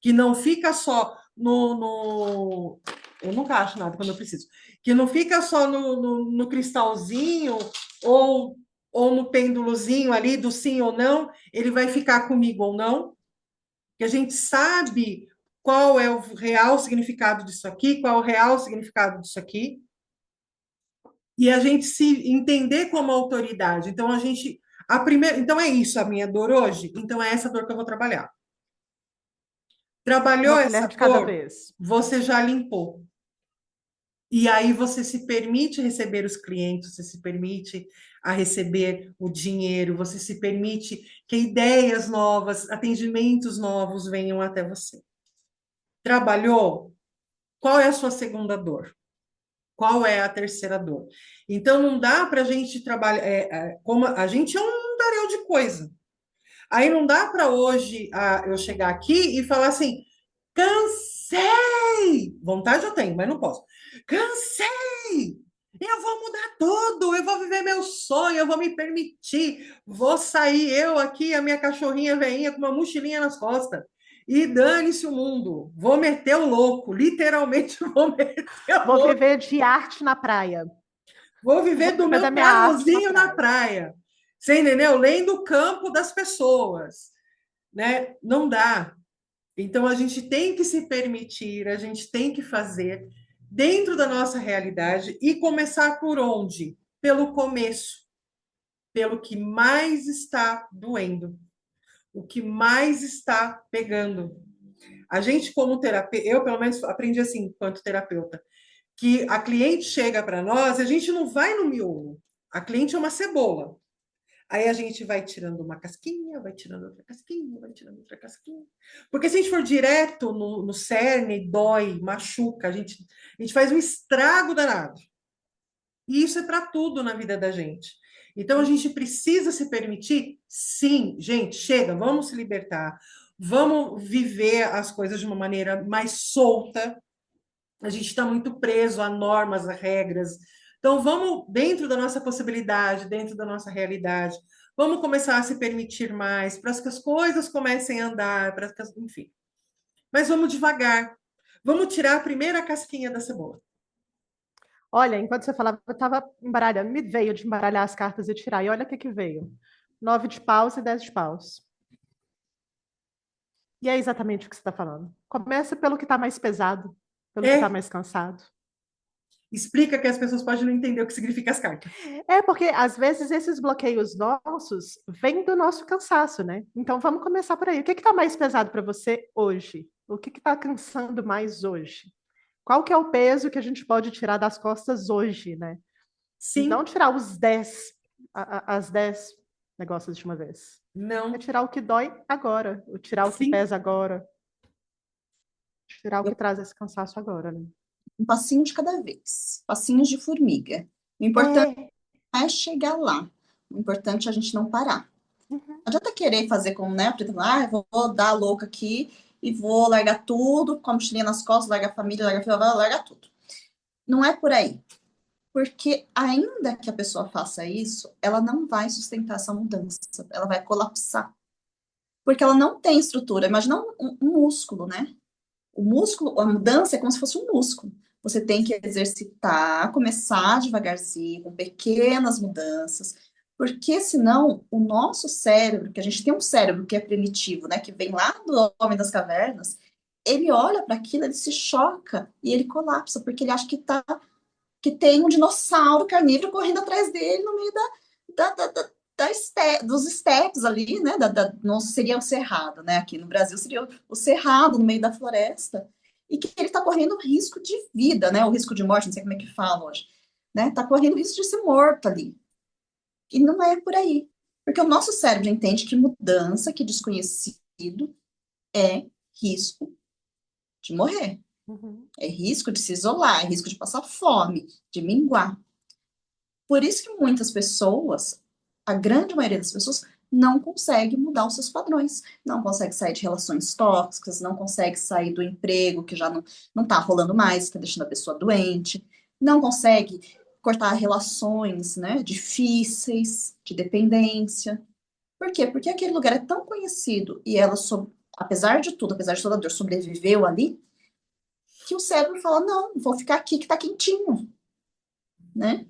A: que não fica só eu nunca acho nada quando eu preciso. Que não fica só no cristalzinho ou no pêndulozinho ali do sim ou não, ele vai ficar comigo ou não. Que a gente sabe qual é o real significado disso aqui, qual é o real significado disso aqui, e a gente se entender como autoridade. Então então é isso a minha dor hoje, então é essa dor que eu vou trabalhar. Trabalhou
B: Uma
A: essa
B: colher de cada
A: dor,
B: vez.
A: você já limpou. E aí você se permite receber os clientes, você se permite a receber o dinheiro, você se permite que ideias novas, atendimentos novos venham até você. Trabalhou? Qual é a sua segunda dor? Qual é a terceira dor? Então não dá para a gente trabalhar, como a gente é um mundaréu de coisa. Aí não dá para hoje eu chegar aqui e falar assim, cansei! Vontade eu tenho, mas não posso. Cansei! Eu vou mudar tudo, eu vou viver meu sonho, eu vou me permitir, vou sair eu aqui, a minha cachorrinha veinha com uma mochilinha nas costas. E dane-se o mundo. Vou meter o louco, literalmente vou meter o
B: Vou
A: louco.
B: viver de arte na praia.
A: Vou viver do
B: Vou viver
A: meu
B: da minha arte na
A: pianozinho na
B: praia.
A: praia. Você entendeu? Lendo o campo das pessoas, né? Não dá. Então a gente tem que se permitir, a gente tem que fazer dentro da nossa realidade e começar por onde? Pelo começo, pelo que mais está doendo, o que mais está pegando. A gente, como terapeuta, eu pelo menos aprendi assim, enquanto terapeuta, que a cliente chega para nós, a gente não vai no miolo. A cliente é uma cebola. Aí a gente vai tirando uma casquinha, vai tirando outra casquinha, vai tirando outra casquinha. Porque se a gente for direto no cerne, dói, machuca, a gente faz um estrago danado. E isso é para tudo na vida da gente. Então a gente precisa se permitir, sim, gente, chega, vamos se libertar, vamos viver as coisas de uma maneira mais solta. A gente está muito preso a normas, a regras. Então vamos, dentro da nossa possibilidade, dentro da nossa realidade, vamos começar a se permitir mais, para que as coisas comecem a andar, para que, enfim. Mas vamos devagar. Vamos tirar a primeira casquinha da cebola.
B: Olha, enquanto você falava, eu estava embaralhando, me veio de embaralhar as cartas e tirar. E olha o que que veio: 9 de paus e 10 de paus. E é exatamente o que você está falando. Começa pelo que está mais pesado, pelo que está
A: É,
B: mais cansado.
A: explica que as pessoas podem não entender o que significa as cartas.
B: É porque, às vezes, esses bloqueios nossos vêm do nosso cansaço, né? Então, vamos começar por aí. O que está mais pesado para você hoje? O que está cansando mais hoje? Qual que é o peso que a gente pode tirar das costas hoje, né? Não
A: Sim,
B: tirar os 10, as 10 negócios de uma vez. É
A: não,
B: tirar o que dói agora, ou tirar o que
A: sim.
B: pesa agora, tirar o
C: Eu,
B: que traz esse cansaço agora, né?
C: um passinho de cada vez, passinhos de formiga. O importante
B: É.
C: não é chegar lá. O importante é a gente não parar.
B: Uhum.
C: Não adianta querer fazer como, né? Eu vou dar a louca aqui e vou largar tudo, com a mochilinha nas costas, largar a família, largar a filha, largar tudo. Não é por aí. Porque ainda que a pessoa faça isso, ela não vai sustentar essa mudança. Ela vai colapsar. Porque ela não tem estrutura. Imagina um músculo, né? O músculo, a mudança é como se fosse um músculo. Você tem que exercitar, começar devagarzinho, com pequenas mudanças, porque senão o nosso cérebro, que a gente tem um cérebro que é primitivo, né, que vem lá do homem das cavernas, ele olha para aquilo, ele se choca e ele colapsa, porque ele acha que tem um dinossauro carnívoro correndo atrás dele no meio dos estepes ali, né? Não seria o cerrado, né? Aqui no Brasil seria o cerrado no meio da floresta, e que ele está correndo risco de vida, né? O risco de morte, não sei como é que fala hoje, né? Está correndo risco de ser morto ali. E não é por aí. Porque o nosso cérebro entende que mudança, que desconhecido, é risco de morrer.
B: Uhum.
C: É risco de se isolar, é risco de passar fome, de minguar. Por isso que muitas pessoas, a grande maioria das pessoas, não consegue mudar os seus padrões, não consegue sair de relações tóxicas, não consegue sair do emprego que já não tá rolando mais, está deixando a pessoa doente, não consegue cortar relações, né, difíceis, de dependência. Por quê? Porque aquele lugar é tão conhecido e ela, apesar de tudo, apesar de toda a dor, sobreviveu ali, que o cérebro fala, não, vou ficar aqui que tá quentinho, né?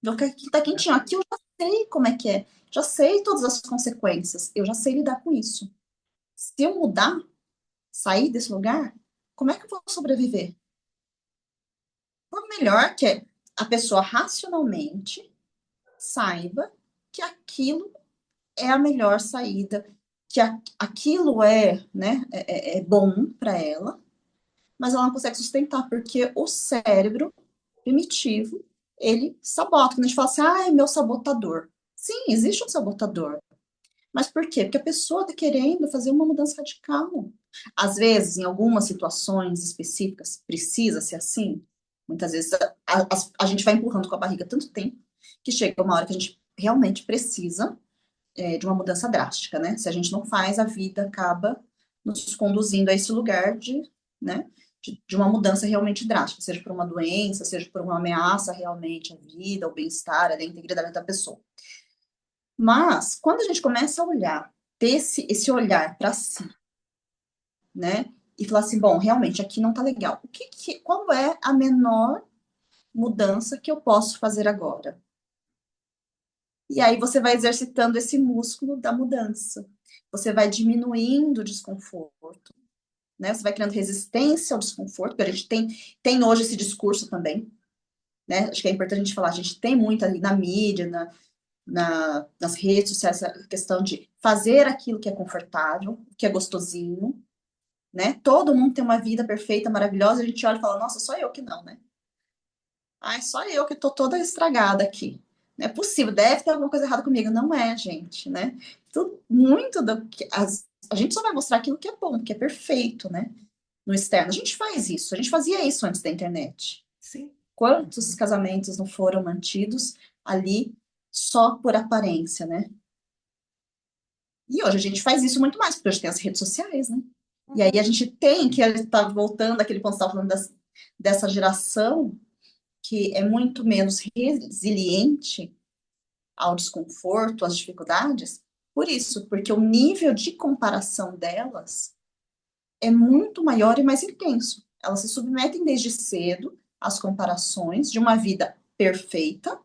C: Vou ficar aqui que tá quentinho. Aqui eu já sei como é que é. Já sei todas as consequências. Eu já sei lidar com isso. Se eu mudar, sair desse lugar, como é que eu vou sobreviver? Por melhor que a pessoa racionalmente saiba que aquilo é a melhor saída, que aquilo né, é bom para ela, mas ela não consegue sustentar, porque o cérebro primitivo, ele sabota. Quando a gente fala assim, ah, é meu sabotador. Sim, existe um sabotador. Mas por quê? Porque a pessoa está querendo fazer uma mudança radical. Às vezes, em algumas situações específicas, precisa ser assim. Muitas vezes a gente vai empurrando com a barriga tanto tempo que chega uma hora que a gente realmente precisa de uma mudança drástica, né? Se a gente não faz, a vida acaba nos conduzindo a esse lugar né, de uma mudança realmente drástica, seja por uma doença, seja por uma ameaça realmente à vida, ao bem-estar, à integridade da pessoa. Mas, quando a gente começa a olhar, ter esse olhar para si, né? E falar assim, bom, realmente aqui não tá legal. Qual é a menor mudança que eu posso fazer agora? E aí você vai exercitando esse músculo da mudança. Você vai diminuindo o desconforto, né? Você vai criando resistência ao desconforto, porque a gente tem hoje esse discurso também, né? Acho que é importante a gente falar, a gente tem muito ali na mídia, nas redes sociais, a questão de fazer aquilo que é confortável, que é gostosinho, né? Todo mundo tem uma vida perfeita, maravilhosa, a gente olha e fala, nossa, só eu que não, né? Ai, só eu que tô toda estragada aqui. Não é possível, deve ter alguma coisa errada comigo. Não é, gente, né? Muito do que a gente só vai mostrar aquilo que é bom, que é perfeito, né? No externo. A gente faz isso, a gente fazia isso antes da internet.
A: Sim.
C: Quantos casamentos não foram mantidos ali só por aparência, né? E hoje a gente faz isso muito mais, porque hoje tem as redes sociais, né? E aí a gente tem que estar voltando àquele ponto que você estava falando dessa geração que é muito menos resiliente ao desconforto, às dificuldades, por isso, porque o nível de comparação delas é muito maior e mais intenso. Elas se submetem desde cedo às comparações de uma vida perfeita,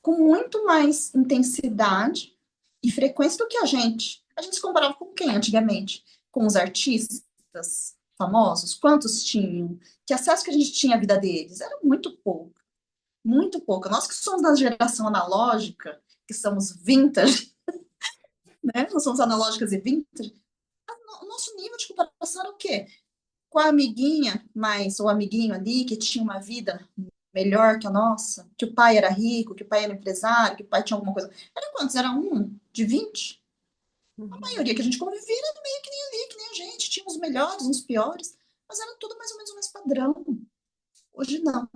C: com muito mais intensidade e frequência do que a gente. A gente se comparava com quem antigamente? Com os artistas famosos? Quantos tinham? Que acesso que a gente tinha à vida deles? Era muito pouco. Muito pouco. Nós que somos da geração analógica, que somos vintage, né? Nós somos analógicas e vintage. O nosso nível de comparação era o quê? Com a amiguinha mais, ou amiguinho ali, que tinha uma vida melhor que a nossa, que o pai era rico, que o pai era empresário, que o pai tinha alguma coisa. Era quantos? Era um de 20? A maioria que a gente convivia era meio que nem ali, que nem a gente. Tinha os melhores, uns piores, mas era tudo mais ou menos o mesmo padrão. Hoje não,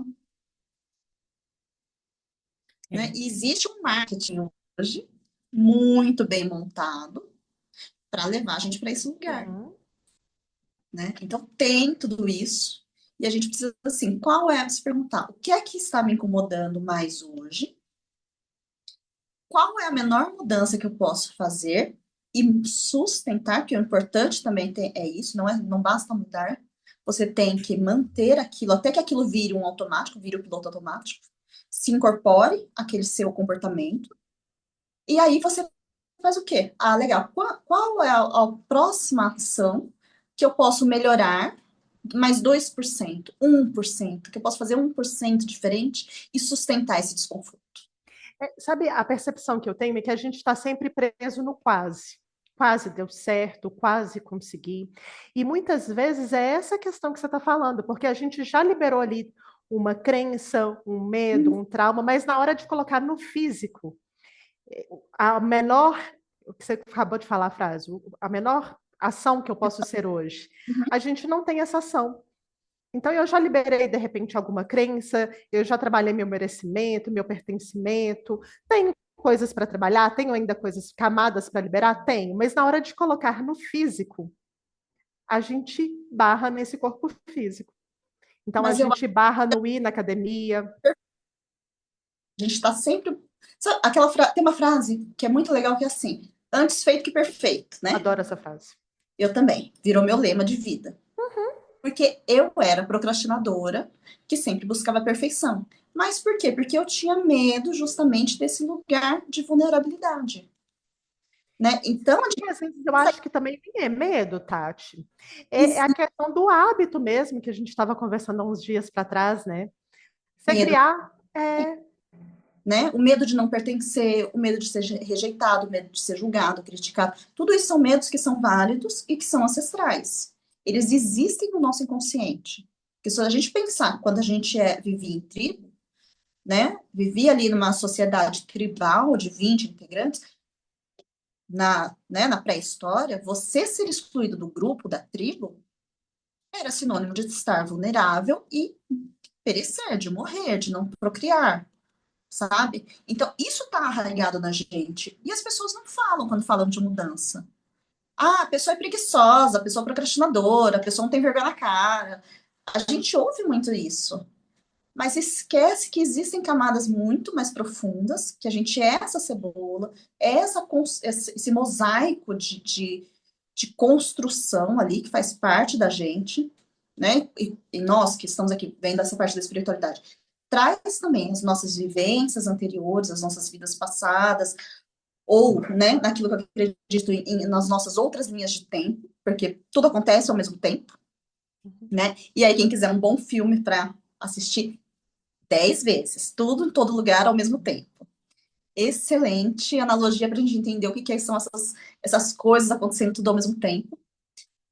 C: né? E existe um marketing hoje muito bem montado para levar a gente para esse lugar, né? Então tem tudo isso e a gente precisa assim, qual é se perguntar, o que é que está me incomodando mais hoje? Qual é a menor mudança que eu posso fazer e sustentar, que o importante também é isso, não basta mudar, você tem que manter aquilo até que aquilo vire um automático, vire o piloto automático, se incorpore aquele seu comportamento e aí você faz o quê? Ah, legal. Qual é a próxima ação que eu posso melhorar mais 2%, 1%, que eu posso fazer 1% diferente e sustentar esse desconforto?
B: Sabe, a percepção que eu tenho é que a gente está sempre preso no quase. Quase deu certo, quase consegui. E muitas vezes é essa questão que você está falando, porque a gente já liberou ali uma crença, um medo, um trauma, mas na hora de colocar no físico, a menor, o que você acabou de falar a frase, a menor ação que eu posso ser hoje, a gente não tem essa ação. Então, eu já liberei, de repente, alguma crença, eu já trabalhei meu merecimento, meu pertencimento, tenho coisas para trabalhar, tenho ainda coisas, camadas para liberar? Tenho, mas na hora de colocar no físico, a gente barra nesse corpo físico. Então, a
C: Mas eu
B: gente barra no ir na academia.
C: A gente está sempre. Sabe, tem uma frase que é muito legal que é assim: antes feito que perfeito, né?
B: Adoro essa frase.
C: Eu também. Virou meu lema de vida. Porque eu era procrastinadora que sempre buscava a perfeição. Mas por quê? Porque eu tinha medo justamente desse lugar de vulnerabilidade. Né? Então,
B: E às vezes eu acho que também nem é medo, Tati. É a questão do hábito mesmo, que a gente estava conversando há uns dias para trás, né? Você
C: medo,
B: criar.
C: né? O medo de não pertencer, o medo de ser rejeitado, o medo de ser julgado, criticado. Tudo isso são medos que são válidos e que são ancestrais. Eles existem no nosso inconsciente. Porque se a gente pensar, quando a gente vivia em tribo, né? Vivia ali numa sociedade tribal de 20 integrantes, na pré-história, você ser excluído do grupo, da tribo, era sinônimo de estar vulnerável e perecer, de morrer, de não procriar, sabe? Então, isso está arraigado na gente. E as pessoas não falam quando falam de mudança. Ah, a pessoa é preguiçosa, a pessoa é procrastinadora, a pessoa não tem vergonha na cara. A gente ouve muito isso. Mas esquece que existem camadas muito mais profundas, que a gente é essa cebola, esse mosaico de construção ali, que faz parte da gente, né? E nós que estamos aqui vendo essa parte da espiritualidade, traz também as nossas vivências anteriores, as nossas vidas passadas, ou, né, naquilo que eu acredito nas nossas outras linhas de tempo, porque tudo acontece ao mesmo tempo, né? E aí, quem quiser um bom filme para assistir 10 vezes, tudo em todo lugar ao mesmo tempo. Excelente analogia para a gente entender o que são essas coisas acontecendo tudo ao mesmo tempo.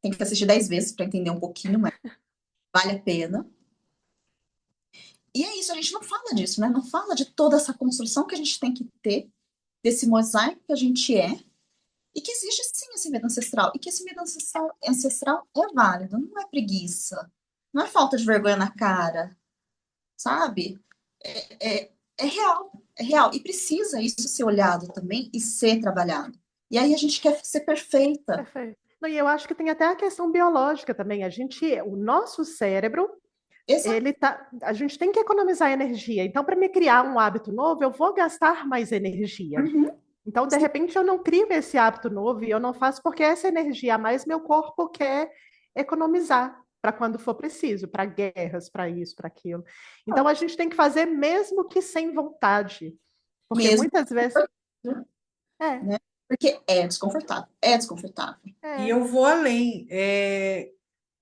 C: Tem que assistir 10 vezes para entender um pouquinho, mas vale a pena. E é isso, a gente não fala disso, né? Não fala de toda essa construção que a gente tem que ter, desse mosaico que a gente é, e que existe sim esse medo ancestral, e que esse medo ancestral é válido, não é preguiça, não é falta de vergonha na cara, sabe? É real, é real, e precisa isso ser olhado também e ser trabalhado. E aí a gente quer ser perfeita.
B: Perfeito. Não, e eu acho que tem até a questão biológica também. O nosso cérebro, a gente tem que economizar energia. Então, para me criar um hábito novo, eu vou gastar mais energia.
C: Uhum.
B: Então, de repente, eu não crio esse hábito novo e eu não faço porque essa energia a mais meu corpo quer economizar para quando for preciso, para guerras, para isso, para aquilo. Então, a gente tem que fazer mesmo que sem vontade. Porque
C: mesmo
B: muitas vezes.
C: né? Porque é desconfortável, é desconfortável.
A: E eu vou além.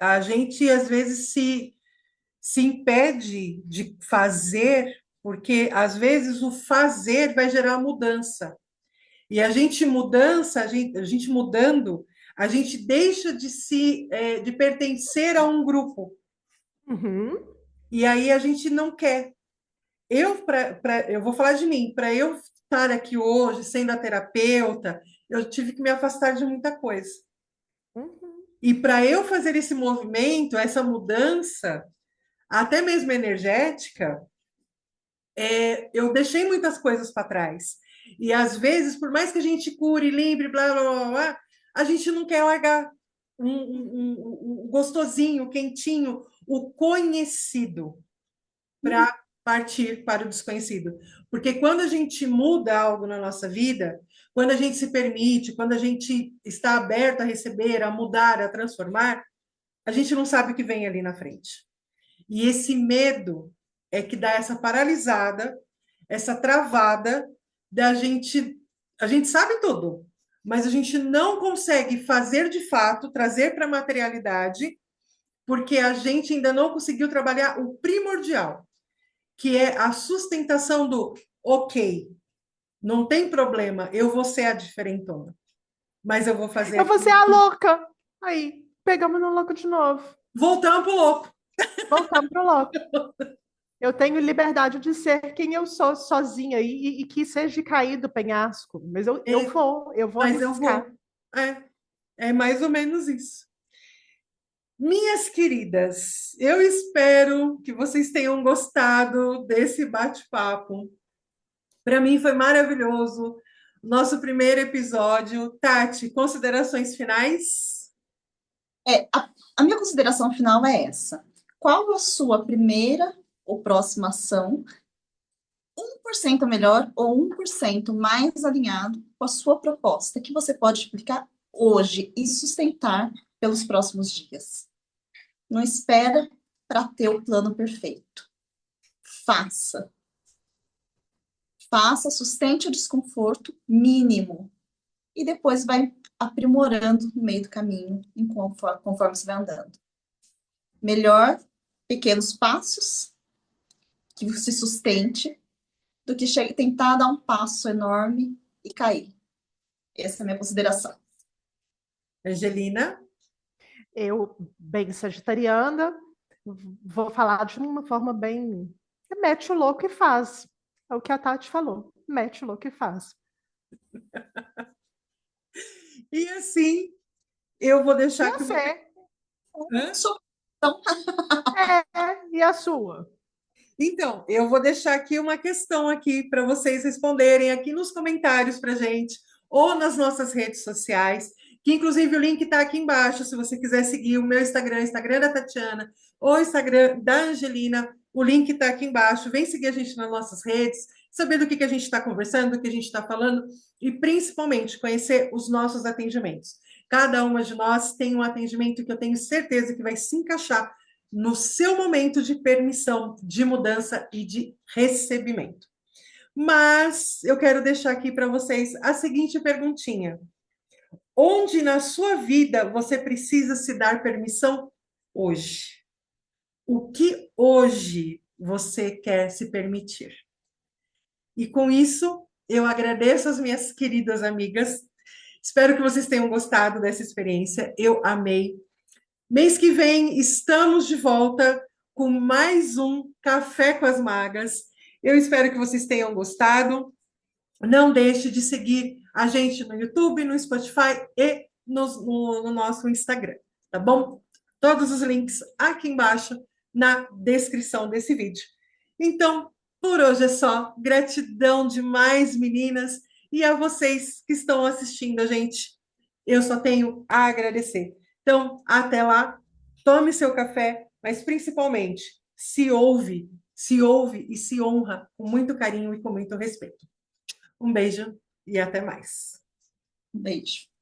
A: A gente, às vezes, se impede de fazer, porque, às vezes, o fazer vai gerar mudança. E a gente mudando, a gente deixa de pertencer a um grupo.
B: Uhum.
A: E aí a gente não quer. Eu vou falar de mim, para eu estar aqui hoje, sendo a terapeuta, eu tive que me afastar de muita coisa.
B: Uhum.
A: E para eu fazer esse movimento, essa mudança, até mesmo energética, eu deixei muitas coisas para trás. E às vezes, por mais que a gente cure, lembre, blá, blá, blá, blá, a gente não quer largar o gostosinho, o quentinho, o conhecido, para partir para o desconhecido. Porque quando a gente muda algo na nossa vida, quando a gente se permite, quando a gente está aberto a receber, a mudar, a transformar, a gente não sabe o que vem ali na frente. E esse medo é que dá essa paralisada, essa travada da gente. A gente sabe tudo, mas a gente não consegue fazer de fato, trazer para a materialidade, porque a gente ainda não conseguiu trabalhar o primordial, que é a sustentação do ok, não tem problema, eu vou ser a diferentona, mas eu vou fazer
B: Eu vou ser
A: aquilo.
B: a louca. Aí, pegamos no louco de novo.
A: Voltamos pro louco.
B: Voltamos pro louco. Eu tenho liberdade de ser quem eu sou sozinha e que seja cair do penhasco. Mas eu vou
A: Mas eu
B: arriscar.
A: vou. É mais ou menos isso. Minhas queridas, eu espero que vocês tenham gostado desse bate-papo. Para mim foi maravilhoso. Nosso primeiro episódio. Tati, considerações finais?
C: A minha consideração final é essa. Qual a sua primeira ou próxima ação 1% melhor ou 1% mais alinhado com a sua proposta que você pode aplicar hoje e sustentar pelos próximos dias? Não espera para ter o plano perfeito. Faça. Faça, sustente o desconforto mínimo e depois vai aprimorando no meio do caminho conforme você vai andando. Melhor pequenos passos que se sustente do que tentar dar um passo enorme e cair. Essa é a minha consideração.
A: Angelina?
B: Eu, bem sagitariana, vou falar de uma forma bem. Mete o louco e faz. É o que a Tati falou. Mete o louco e faz.
A: E assim, eu vou deixar
B: E
A: aqui uma.
B: você?
A: Hã?
B: E a sua?
A: Então, eu vou deixar aqui uma questão aqui para vocês responderem aqui nos comentários para gente, ou nas nossas redes sociais, que inclusive o link está aqui embaixo, se você quiser seguir o meu Instagram, Instagram da Tatiana, ou Instagram da Angelina, o link está aqui embaixo. Vem seguir a gente nas nossas redes, saber do que a gente está conversando, do que a gente está falando, e principalmente conhecer os nossos atendimentos. Cada uma de nós tem um atendimento que eu tenho certeza que vai se encaixar no seu momento de permissão, de mudança e de recebimento. Mas eu quero deixar aqui para vocês a seguinte perguntinha: onde na sua vida você precisa se dar permissão hoje? O que hoje você quer se permitir? E com isso, eu agradeço as minhas queridas amigas. Espero que vocês tenham gostado dessa experiência. Eu amei. Mês que vem estamos de volta com mais um Café com as Magas. Eu espero que vocês tenham gostado. Não deixe de seguir a gente no YouTube, no Spotify e no nosso Instagram, tá bom? Todos os links aqui embaixo na descrição desse vídeo. Então, por hoje é só. Gratidão demais, meninas, e a vocês que estão assistindo a gente. Eu só tenho a agradecer. Então, até lá, tome seu café, mas principalmente se ouve e se honra com muito carinho e com muito respeito. Um beijo e até mais.
C: Um beijo.